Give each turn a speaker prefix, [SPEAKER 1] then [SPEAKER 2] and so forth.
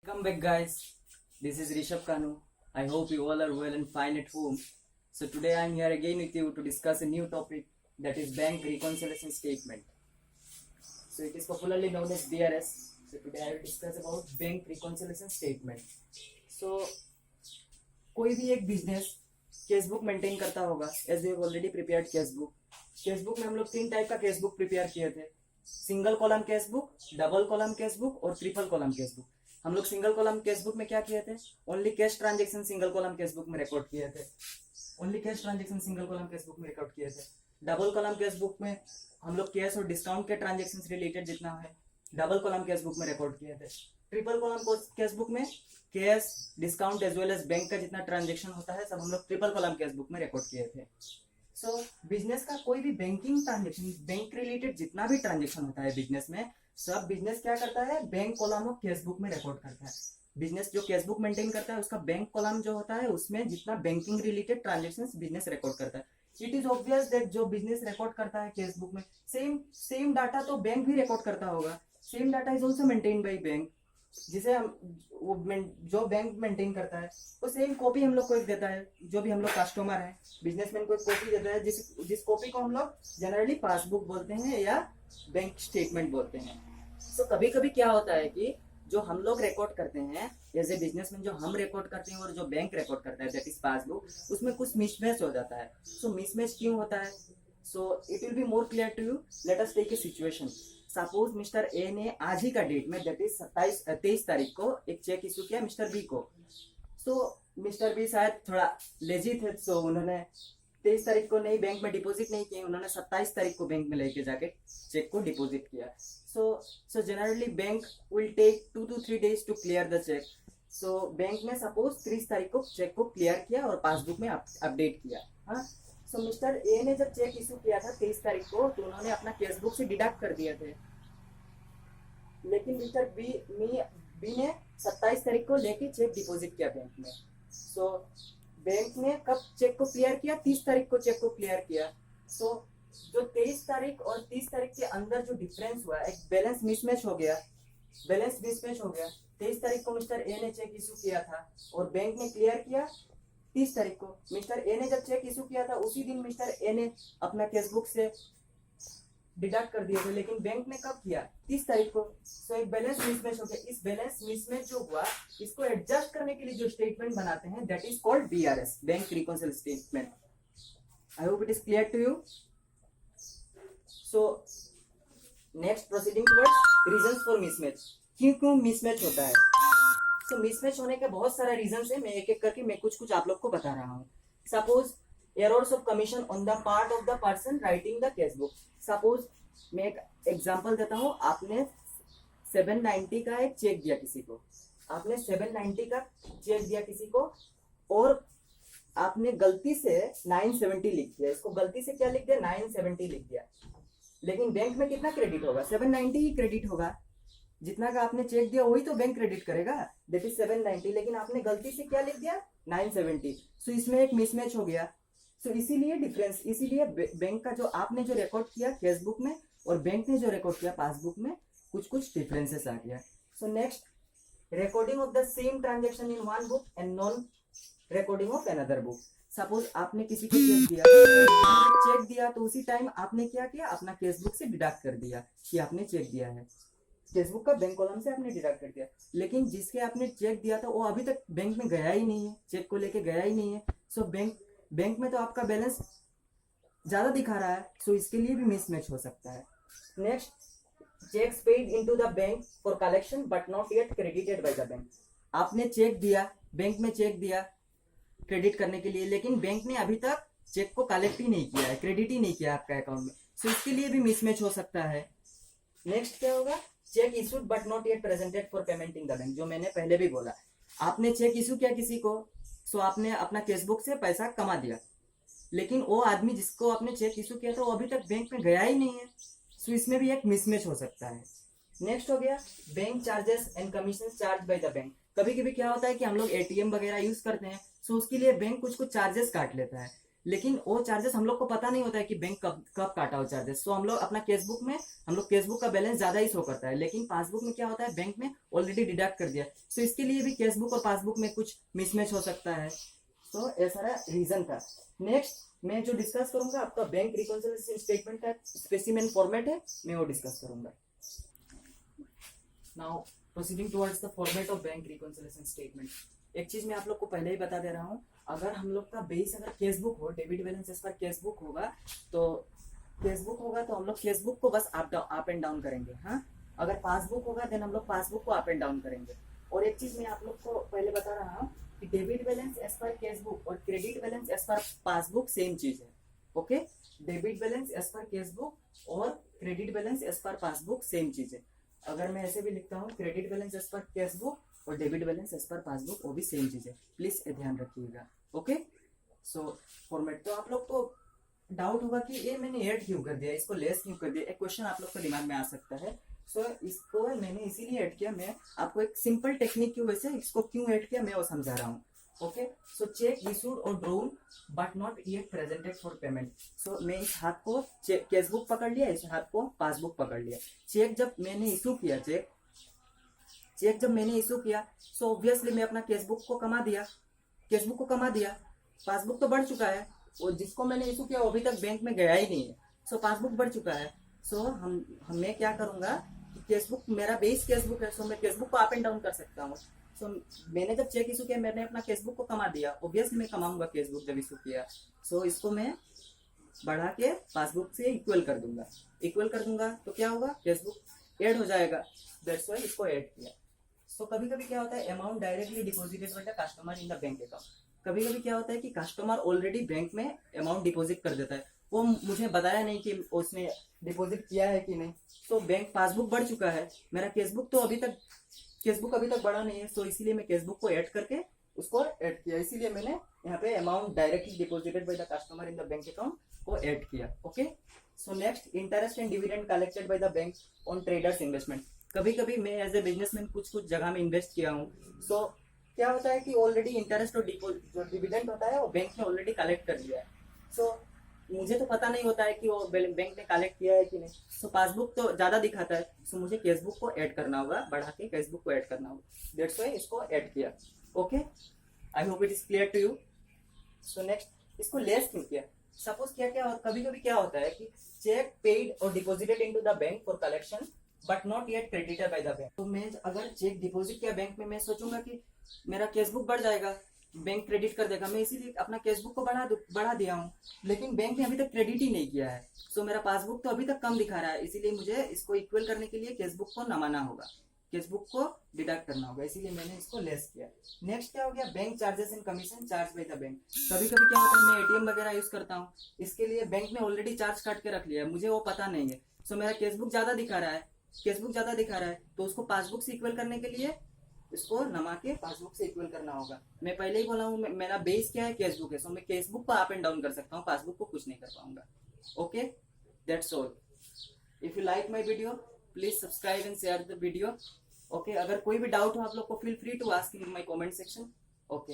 [SPEAKER 1] Welcome back, guys. This is Rishabh Kanu. I hope you all are well and fine at home. So today I am here again with you to discuss a new topic, that is bank reconciliation statement. So it is popularly known as BRS. So today I will discuss about bank reconciliation statement. So कोई भी एक business cash book maintain करता होगा, as we have already prepared cash book. Cash book में हम लोग 3 type का cash book prepare किए थे: single column cash book, double column cash book और ट्रिपल कॉलम कैश बुक. हम लोग सिंगल कॉलम कैश बुक में क्या किए थे? Only cash transaction single column cash book में रिकॉर्ड किए थे. Only cash transaction single column cash book में रिकॉर्ड किए थे. डबल कॉलम कैश बुक में हम लोग कैश और डिस्काउंट के ट्रांजेक्शन रिलेटेड जितना है डबल कॉलम कैश बुक में रिकॉर्ड किए थे. ट्रिपल कॉलम कैश बुक में cash, discount as well as bank का जितना ट्रांजेक्शन होता है सब हम लोग ट्रिपल कॉलम कैश बुक में रिकॉर्ड किए थे. सो बिजनेस का कोई भी बैंकिंग ट्रांजेक्शन, बैंक रिलेटेड जितना भी ट्रांजेक्शन होता है बिजनेस में, सब बिजनेस क्या करता है? बैंक कॉलम और कैश बुक में रिकॉर्ड करता है. बिजनेस जो कैश बुक मेंटेन करता है उसका बैंक कॉलम जो होता है उसमें जितना banking related transactions business record करता है. इट इज ऑब्वियस दैट जो बिजनेस रिकॉर्ड करता है कैश बुक में, सेम डाटा तो बैंक भी रिकॉर्ड करता होगा. Same data is also maintain by bank. जिसे हम जो बैंक मेंटेन करता है वो सेम कॉपी हम लोग को एक देता है. जो भी हम लोग कस्टमर है, बिजनेसमैन को एक कॉपी देता है, जिस कॉपी को हम लोग जनरली पासबुक बोलते हैं या बैंक स्टेटमेंट बोलते हैं. तो कभी कभी क्या होता है कि जो हम लोग रिकॉर्ड करते हैं एज ए बिजनेसमैन, जो हम रिकॉर्ड करते हैं और जो बैंक रिकॉर्ड करता है दैट इज पासबुक, उसमें कुछ मिसमैच हो जाता है. सो मिसमैच क्यों होता है? So it will be more clear to you. Let us take a situation. Suppose mister A ने आज ही का डेट में दैट इज 23 तारीख को एक चेक इशू किया मिस्टर बी को. सो मिस्टर बी शायद थोड़ा लेजी थे, सो उन्होंने 23 तारीख को नहीं बैंक में डिपॉजिट नहीं किया, उन्होंने 27 तारीख को बैंक में लेके जाके चेक को डिपॉजिट किया. So generally bank will take 2 to 3 days to clear the cheque. So bank ने सपोज 30 तारीख को चेक को क्लियर किया और पासबुक में अपडेट किया. हाँ, सो मिस्टर ए ने जब चेक इशू किया था 23 तारीख को तो उन्होंने अपना कैश बुक से डिडक्ट कर दिए थे. लेकिन मिस्टर बी ने 27 तारीख को लेके चेक डिपॉजिट किया बैंक में. सो बैंक ने कब चेक को क्लियर किया? 30 तारीख को चेक को क्लियर किया. सो जो 23 तारीख और 30 तारीख के अंदर जो डिफरेंस हुआ, एक बैलेंस मिसमैच हो गया. 23 तारीख को मिस्टर ए ने चेक इशू किया था और बैंक ने क्लियर किया 30 तारीख को. मिस्टर ए ने जब चेक इशू किया था उसी दिन मिस्टर ए ने अपना कैश बुक से डिडक्ट कर दिए थे, लेकिन बैंक ने कब किया? 30 तारीख को. सो एक बैलेंस मिसमैच हो गया. इस बैलेंस मिसमैच जो हुआ इसको एडजस्ट करने के लिए जो स्टेटमेंट बनाते हैं that is called BRS, bank reconciliation statement. I hope it is clear to you. So next proceeding towards reasons for mismatch. क्यों मिसमैच होता है? तो मिसमैच होने के बहुत सारे रीजंस है. मैं एक एक करके मैं कुछ आप लोग को बता रहा हूँ. Suppose errors of commission on the part of the person writing the cash book. Suppose मैं एक एग्जांपल देता हूँ. आपने 790 का एक चेक दिया किसी को. आपने 790 का चेक दिया किसी को और आपने गलती से 970 लिख दिया. इसको गलती से क्या लिख दिया? 970 लिख दिया. लेकिन बैंक में कितना क्रेडिट होगा? 790 ही क्रेडिट होगा. जितना का आपने चेक दिया वही तो बैंक क्रेडिट करेगा, दैट इज 790. लेकिन आपने गलती से क्या लिख दिया? 970. सो इसमें एक मिसमैच हो गया. सो इसीलिए डिफरेंस, इसीलिए बैंक का जो आपने जो रिकॉर्ड किया कैश बुक में और बैंक ने जो रिकॉर्ड किया पासबुक में कुछ डिफरेंसेस आ गया. So next, recording of the same transaction in one book and non recording of another book. Suppose आपने किसी को चेक दिया तो उसी टाइम आपने क्या किया? अपना कैश बुक से डिडक्ट कर दिया कि आपने चेक दिया है. कैश बुक का बैंक कॉलम से आपने डिडक्ट कर दिया. लेकिन जिसके आपने चेक दिया था वो अभी तक बैंक में गया ही नहीं है, चेक को लेके गया ही नहीं है. सो बैंक में तो आपका बैलेंस ज्यादा दिखा रहा है. सो इसके लिए भी मिसमैच हो सकता है. Next, checks paid into the bank for collection but not yet credited by the bank. आपने चेक दिया, बैंक में चेक दिया क्रेडिट करने के लिए, लेकिन बैंक ने अभी तक चेक को कलेक्ट ही नहीं किया है, क्रेडिट ही नहीं किया आपका अकाउंट में. सो इसके लिए भी मिसमैच हो सकता है. नेक्स्ट क्या होगा? Check issued but not yet presented for payment in the bank. जो मैंने पहले भी बोला, आपने चेक इशू किया किसी को, सो आपने अपना कैश बुक से पैसा कमा दिया, लेकिन वो आदमी जिसको आपने चेक इशू किया था वो अभी तक बैंक में गया ही नहीं है. सो इसमें भी एक मिसमैच हो सकता है. नेक्स्ट हो गया bank charges and commission charge by the bank. कभी कभी क्या होता है कि हम लोग एटीएम वगैरह यूज करते हैं, सो उसके लिए बैंक कुछ चार्जेस काट लेता है. लेकिन वो चार्जेस हम लोग को पता नहीं होता है कि बैंक कब कब काटा हो चार्जेस। तो हम लोग अपना कैशबुक में हम लोग कैशबुक का बैलेंस ज्यादा ही शो करता है, लेकिन पासबुक में क्या होता है बैंक ने ऑलरेडी डिडक्ट कर दिया। तो इसके लिए भी कैशबुक और पासबुक में कुछ मिसमैच हो सकता है। तो ऐसा रीजन था। नेक्स्ट मैं जो डिस्कस करूंगा आपका बैंक रिकॉन्सिलिएशन स्टेटमेंट का स्पेसिमेन फॉर्मेट है, मैं वो डिस्कस करूंगा। Now proceeding towards the format of bank reconciliation statement. एक चीज मैं आप लोग को पहले ही बता दे रहा हूँ, अगर हम लोग का बेस अगर कैशबुक हो, debit balance as per cashbook होगा, तो हम लोग कैशबुक को बस अप एंड डाउन करेंगे। हाँ, अगर पासबुक होगा देन हम लोग पासबुक को अप एंड डाउन करेंगे। और एक चीज मैं आप लोग को पहले बता रहा हूँ कि debit balance as per cashbook और credit balance as per passbook same चीज है। Okay, debit balance as per cashbook और credit balance as per passbook same चीज है। अगर मैं ऐसे भी लिखता हूँ credit balance as per cashbook और debit balance as per passbook, वो भी सेम चीज है, प्लीज ध्यान रखिएगा। Okay, so format. तो आप लोग को डाउट होगा कि ये मैंने ऐड क्यों कर दिया, इसको लेस क्यों कर दिया, एक क्वेश्चन आप लोग के दिमाग में आ सकता है। सो इसको मैंने इसीलिए ऐड किया, मैं आपको एक सिंपल टेक्निक की वजह से इसको क्यों ऐड किया मैं वो समझा रहा हूँ। ओके, सो चेक इशूड और drawn but not yet presented for payment. So मैं इस हाथ को कैशबुक पकड़ लिया, इस हाथ को पासबुक पकड़ लिया। चेक जब मैंने इशू किया, चेक जब मैंने इशू किया, सो ऑब्वियसली मैं अपना कैशबुक को कमा दिया, पासबुक तो बढ़ चुका है, और जिसको मैंने इशू किया वो अभी तक बैंक में गया ही नहीं है। सो पासबुक बढ़ चुका है। सो मैं क्या करूंगा कि कैशबुक मेरा बेस कैशबुक है, सो मैं कैशबुक को अप एंड डाउन कर सकता हूँ। सो मैंने जब चेक इशू किया, मैंने अपना कैशबुक को कमा दिया, ऑब्वियसली मैं कमाऊंगा कैशबुक जब इशू किया। सो इसको मैं बढ़ा के पासबुक से इक्वल कर दूंगा, तो क्या होगा, कैशबुक ऐड हो जाएगा। दैट्स व्हाई इसको ऐड किया। सो कभी कभी क्या होता है, amount directly deposited by the customer in the bank account. कभी कभी क्या होता है कि कस्टमर ऑलरेडी बैंक में अमाउंट डिपॉजिट कर देता है, वो मुझे बताया नहीं कि उसने डिपॉजिट किया है कि नहीं। तो बैंक पासबुक बढ़ चुका है, मेरा कैशबुक अभी तक बढ़ा नहीं है। सो इसीलिए मैं कैशबुक को ऐड करके उसको ऐड किया, इसीलिए मैंने यहाँ पे amount directly deposited by the customer in the bank account को ऐड किया। Okay, so next, interest and dividend collected by the bank on traders investment. कभी कभी मैं एज ए बिजनेसमैन कुछ जगह में इन्वेस्ट किया हूँ। सो क्या होता है कि ऑलरेडी इंटरेस्ट और जो डिविडेंड होता है वो बैंक ने ऑलरेडी कलेक्ट कर लिया है। सो मुझे तो पता नहीं होता है कि वो बैंक ने कलेक्ट किया है कि नहीं। सो पासबुक तो ज्यादा दिखाता है, सो मुझे कैशबुक को ऐड करना होगा, बढ़ा के कैशबुक को ऐड करना होगा। दैट्स व्हाई इसको ऐड किया। Okay, I hope it is clear to you. So next, इसको लेस क्यों किया। सपोज कभी कभी क्या होता है कि चेक पेड और deposited into the bank for collection but not yet credited by the bank. तो मैं अगर चेक डिपॉजिट किया बैंक में, मैं सोचूंगा कि मेरा कैशबुक बढ़ जाएगा, बैंक क्रेडिट कर देगा, मैं इसीलिए अपना कैशबुक को बढ़ा दिया हूँ, लेकिन बैंक ने अभी तक क्रेडिट ही नहीं किया है। सो मेरा पासबुक तो अभी तक कम दिखा रहा है, इसीलिए मुझे इसको इक्वल करने के लिए कैशबुक को नमाना होगा, कैशबुक को डिडक्ट करना होगा, इसीलिए मैंने इसको लेस किया। नेक्स्ट क्या हो गया, bank charges and commission charge by the bank. कभी कभी क्या होता है, मैं एटीएम वगैरह यूज करता हूँ, इसके लिए बैंक ने ऑलरेडी चार्ज काट के रख लिया है, मुझे वो पता नहीं है। सो मेरा कैशबुक ज्यादा दिखा रहा है, तो उसको पासबुक से इक्वल करने के लिए इसको नमा के पासबुक से इक्वल करना होगा। मैं पहले ही बोला हूँ, मेरा बेस क्या है, कैशबुक है। सो मैं कैशबुक को अप एंड डाउन कर सकता हूँ, पासबुक को कुछ नहीं कर पाऊंगा। Okay, that's all. If you like my video please subscribe and share the video. Okay, अगर कोई भी डाउट हो आप लोग को, feel free to ask in my comment section. Okay.